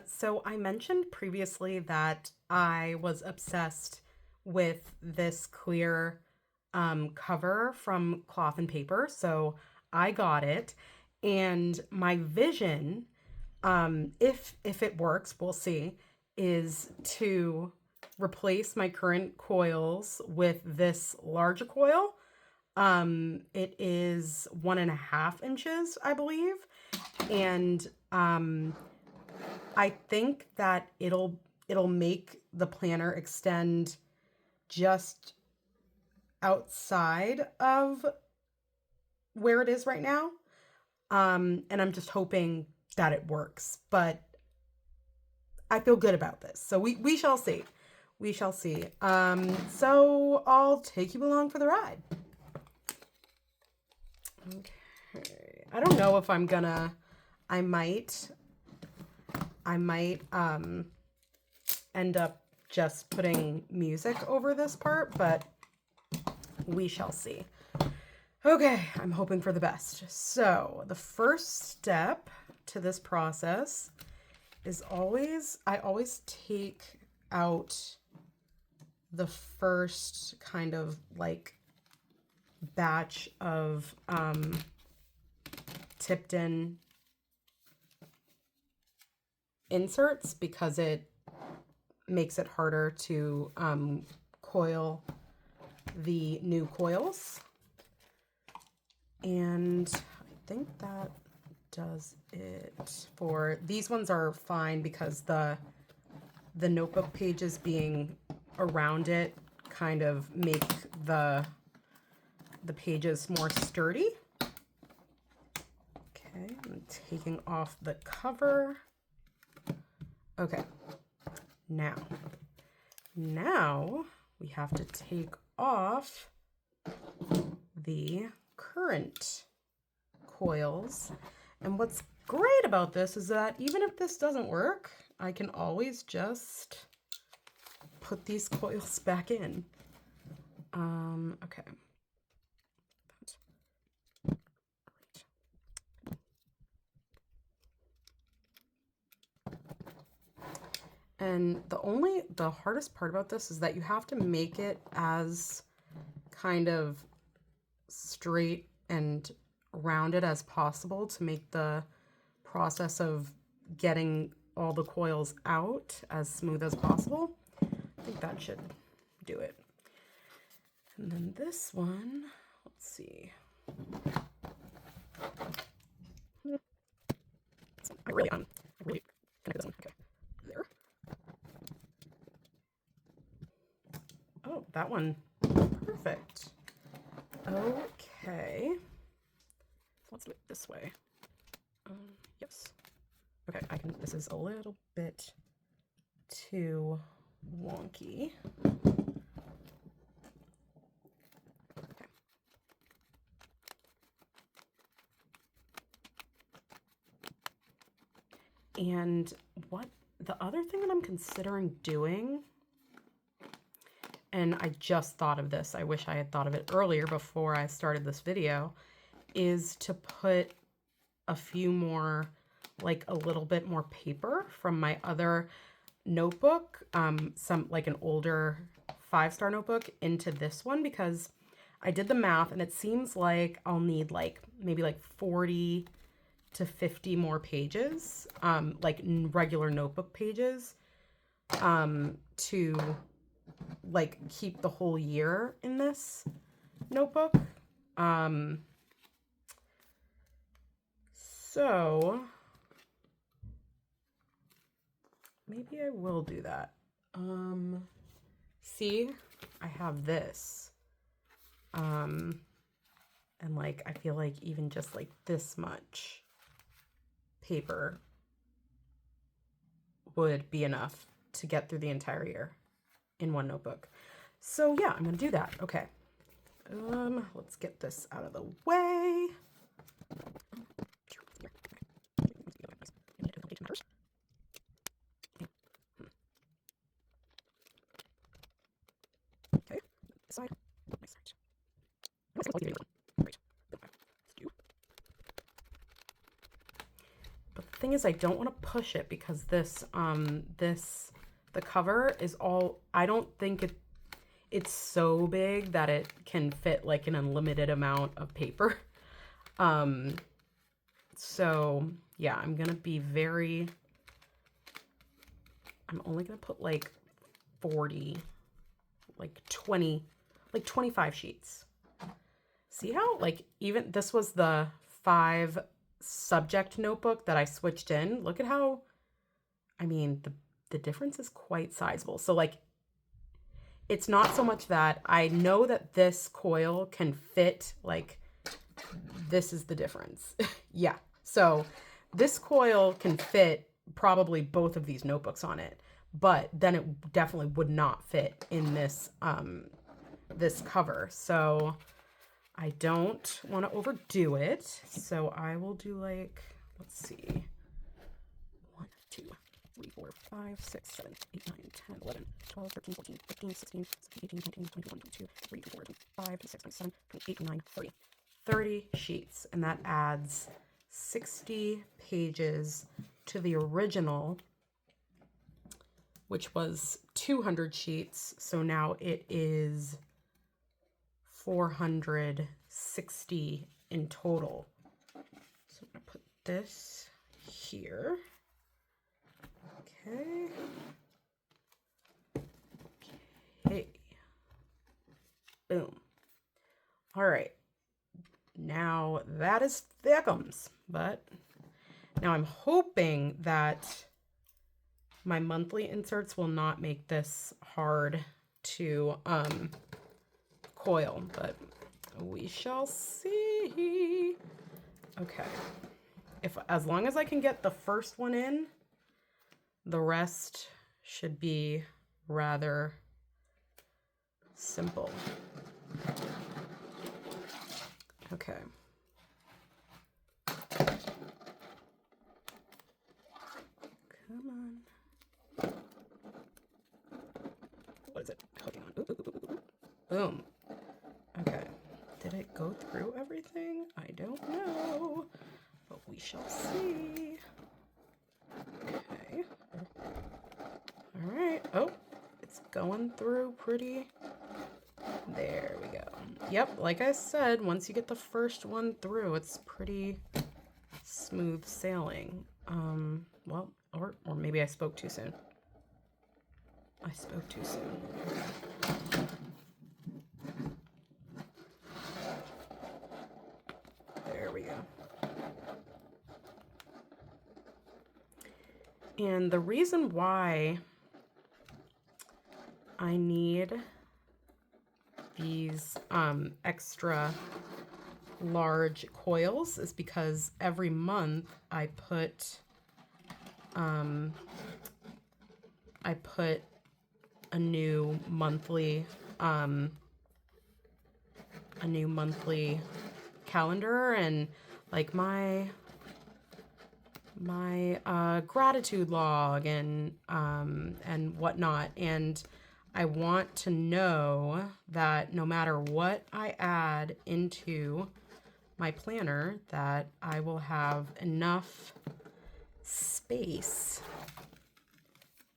So I mentioned previously that I was obsessed with this clear cover from Cloth and Paper. So I got it, and my vision, if it works, we'll see, is to replace my current coils with this larger coil. It is 1.5 inches, I believe, and I think that it'll make the planner extend just outside of where it is right now. And I'm just hoping that it works, but I feel good about this. So we shall see. We shall see. So I'll take you along for the ride. Okay. I don't know if I'm gonna, I might end up just putting music over this part, but we shall see. Okay, I'm hoping for the best. So the first step to this process is I always take out the first kind of like batch of tipped in inserts because it makes it harder to coil the new coils. And I think that does it for these ones. Are fine because the notebook pages being around it kind of make the pages more sturdy. Okay, I'm taking off the cover. Okay, now we have to take off the current coils. And what's great about this is that even if this doesn't work, I can always just put these coils back in. Okay. And the hardest part about this is that you have to make it as kind of straight and rounded as possible to make the process of getting all the coils out as smooth as possible. I think that should do it. And then this one, let's see. I really connect this one. Okay, there. Oh, that one, perfect. Okay, let's do it this way. Yes. Okay, this is a little bit too wonky. Okay. And what the other thing that I'm considering doing, and I just thought of this, I wish I had thought of it earlier before I started this video, is to put a few more, like a little bit more paper from my other notebook, some like an older 5-star notebook, into this one, because I did the math and it seems like I'll need like maybe like 40 to 50 more pages, like regular notebook pages, to like keep the whole year in this notebook. So maybe I will do that. See, I have this. And like, I feel like even just like this much paper would be enough to get through the entire year in one notebook. So yeah, I'm gonna do that. Okay. Let's get this out of the way. Okay, this side. But thing is I don't want to push it because this, the cover is all, I don't think it's so big that it can fit like an unlimited amount of paper. So yeah, I'm going to be I'm only going to put like 40, like 20, like 25 sheets. See how, like, even this was the 5 subject notebook that I switched in. Look at how, I mean, the difference is quite sizable. So like, it's not so much that I know that this coil can fit, like, this is the difference. Yeah. So this coil can fit probably both of these notebooks on it, but then it definitely would not fit in this, this cover. So I don't want to overdo it. So I will do like, let's see, 1, 2, 3, 4, 5, 6, 7, 8, 9, 10, 11, 12, 13, 14, 15, 16, 17, 18, 19, 20, 21, 22, 23, 24, 25, 26, 27, 28, 29, 30. 30 sheets, and that adds 60 pages to the original, which was 200 sheets. So now it is 460 in total. So I'm going to put this here. Okay. Okay. Boom. All right. Now that is thickums, but now I'm hoping that my monthly inserts will not make this hard to coil, but we shall see. Okay. As long as I can get the first one in, the rest should be rather simple. Okay. Come on. What is it? Hooking on. Ooh, ooh, ooh, ooh. Boom. Okay. Did it go through everything? I don't know, but we shall see. Okay. All right. Oh, it's going through pretty. There we go. Yep, like I said, once you get the first one through, it's pretty smooth sailing. Well, or maybe I spoke too soon. I spoke too soon. There we go. And the reason why I need these extra large coils is because every month I put a new monthly calendar and like my gratitude log and whatnot, and I want to know that no matter what I add into my planner, that I will have enough space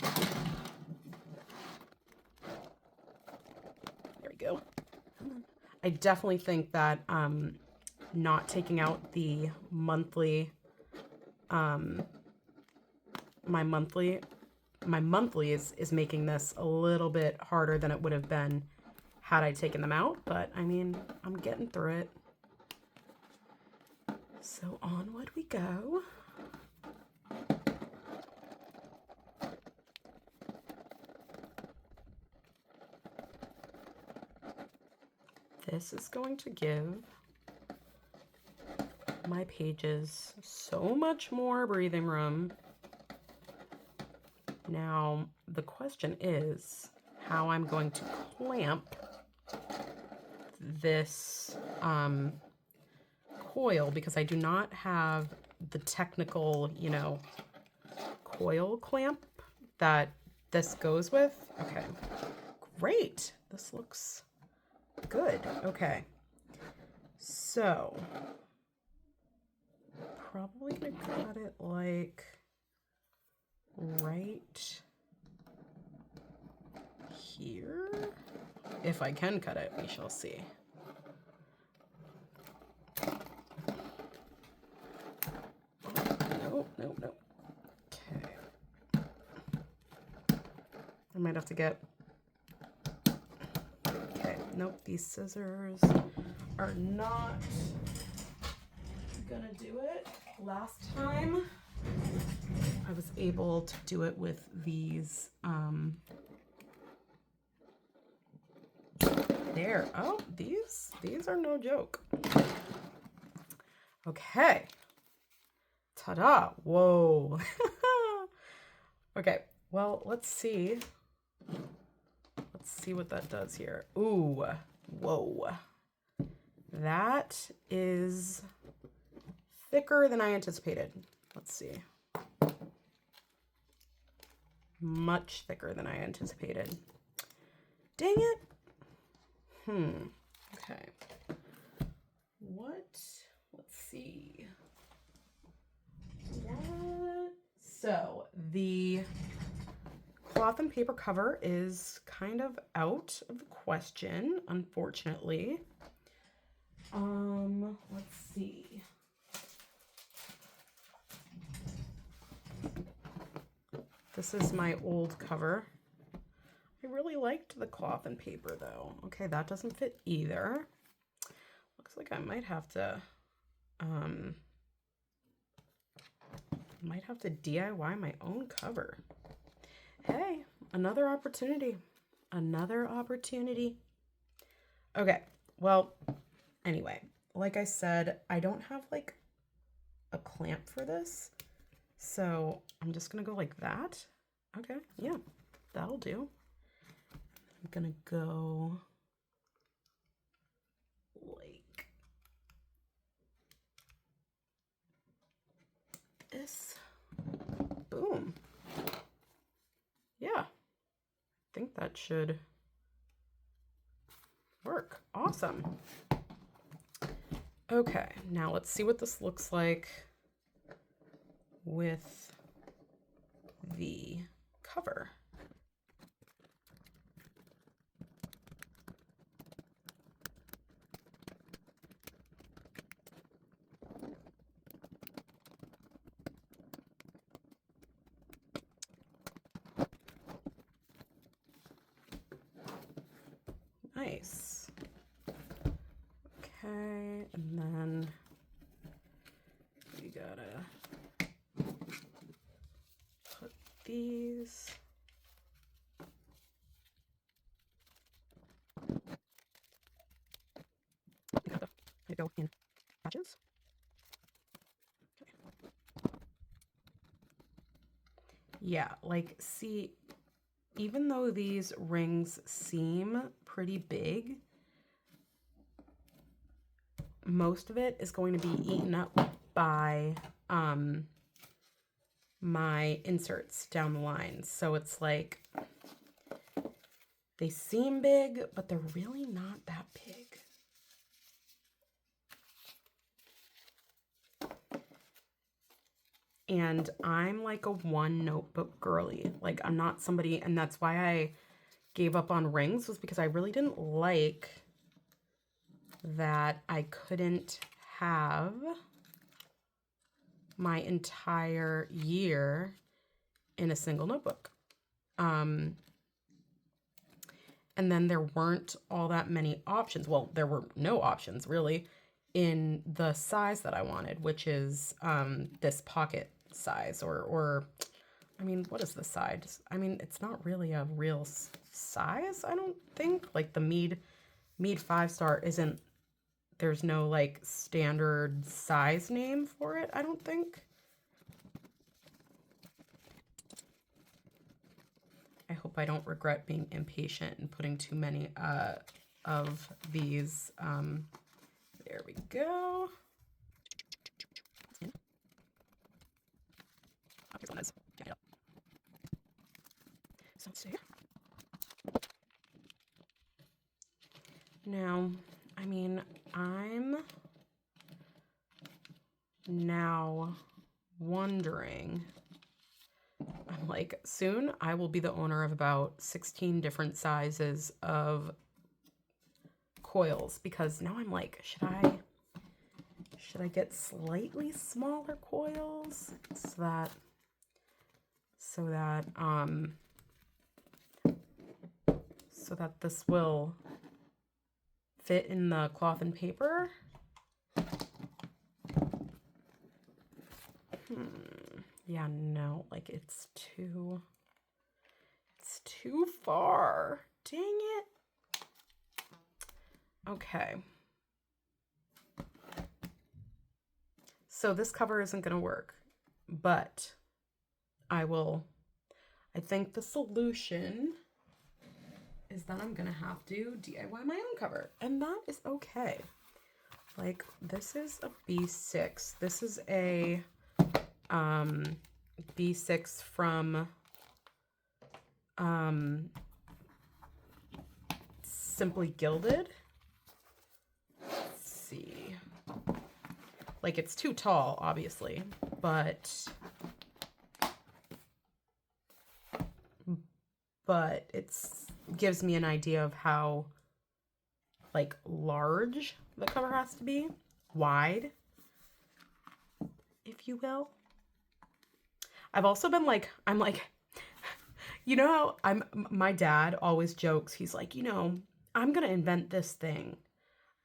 there we go. I definitely think that not taking out the monthly my monthly is making this a little bit harder than it would have been had I taken them out, but I mean, I'm getting through it. So onward we go. This is going to give my pages so much more breathing room. Now, the question is how I'm going to clamp this coil, because I do not have the technical, you know, coil clamp that this goes with. Okay, great. This looks good. Okay, so probably gonna cut it like right here. If I can cut it, we shall see. Nope, nope, nope. Okay. I might have to get... Okay, nope, these scissors are not gonna do it. Last time I was able to do it with these there. Oh, these are no joke. Okay. Ta-da. Whoa. Okay, well, let's see. Let's see what that does here. Ooh, whoa. That is thicker than I anticipated. Let's see. Much thicker than I anticipated. Dang it. Okay. What? Let's see. What? So the cloth and paper cover is kind of out of the question, unfortunately. Let's see. This is my old cover. I really liked the cloth and paper though. Okay, that doesn't fit either. Looks like I might have to DIY my own cover. Hey, another opportunity. Another opportunity. Okay, well, anyway, like I said, I don't have like a clamp for this. So I'm just gonna go like that. Okay, yeah, that'll do. I'm gonna go like this. Boom. Yeah, I think that should work. Awesome. Okay, now let's see what this looks like with the cover. Nice. Okay, and then we gotta put these. They go in patches. Okay. Yeah, like, see, even though these rings seem pretty big, most of it is going to be eaten up by my inserts down the line. So it's like, they seem big, but they're really not that big. And I'm like a one notebook girly. Like, I'm not somebody, and that's why I gave up on rings, was because I really didn't like that I couldn't have my entire year in a single notebook. And then there weren't all that many options. Well, there were no options really in the size that I wanted, which is this pocket size, or I mean, what is the size? I mean, it's not really a real size, I don't think. Like the Mead 5-star isn't, there's no like standard size name for it, I don't think. I hope I don't regret being impatient and putting too many of these. There we go. So let's see. Now, I mean, I'm now wondering, I'm like, soon I will be the owner of about 16 different sizes of coils, because now I'm like, should I get slightly smaller coils so that this will fit in the cloth and paper? Yeah, no, like it's too far. Dang it. Okay. So this cover isn't going to work, but I think the solution is that I'm going to have to DIY my own cover, and that is okay. Like, this is a B6. This is a B6 from Simply Gilded. Let's see. Like, it's too tall, obviously, but it's gives me an idea of how, like, large the cover has to be, wide, if you will. I've also been like, I'm like, you know how my dad always jokes, he's like, you know, I'm gonna invent this thing.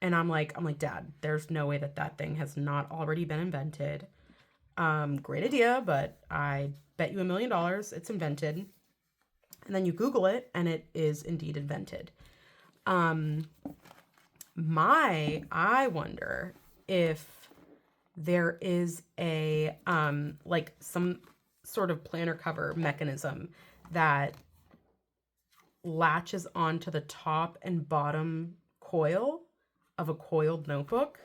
And I'm like, Dad, there's no way that thing has not already been invented. Great idea, but I bet you $1 million it's invented. And then you Google it, and it is indeed invented. I wonder if there is a, like some sort of planner cover mechanism that latches onto the top and bottom coil of a coiled notebook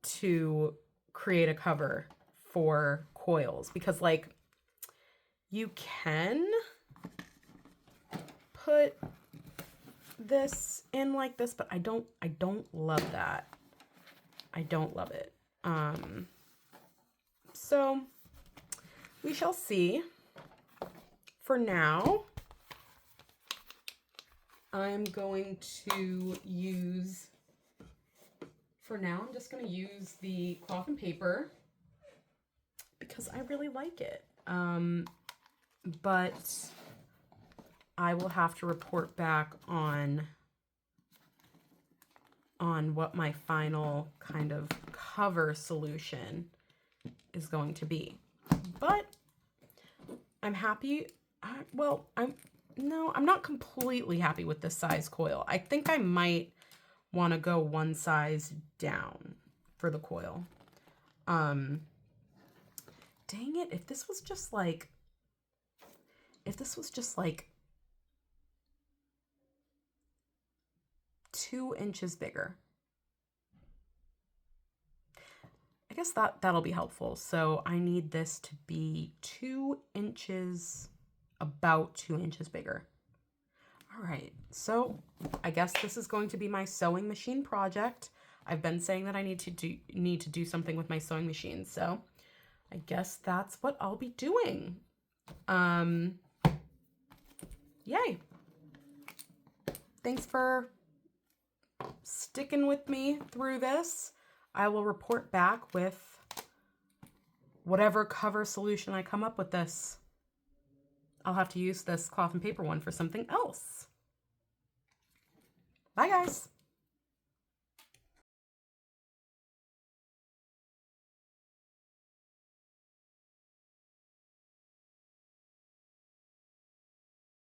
to create a cover for coils, because like you can put this in like this, but I don't love that. I don't love it. So we shall see. For now, I'm just going to use the cloth and paper because I really like it. But I will have to report back on what my final kind of cover solution is going to be. But I'm happy. I'm not completely happy with this size coil. I think I might want to go one size down for the coil. Dang it, if this was just like 2 inches bigger, I guess that'll be helpful. So I need this to be 2 inches, about 2 inches bigger. All right, so I guess this is going to be my sewing machine project. I've been saying that I need to do something with my sewing machine, so I guess that's what I'll be doing. Yay. Thanks for sticking with me through this. I will report back with whatever cover solution I come up with this. I'll have to use this cloth and paper one for something else. Bye, guys.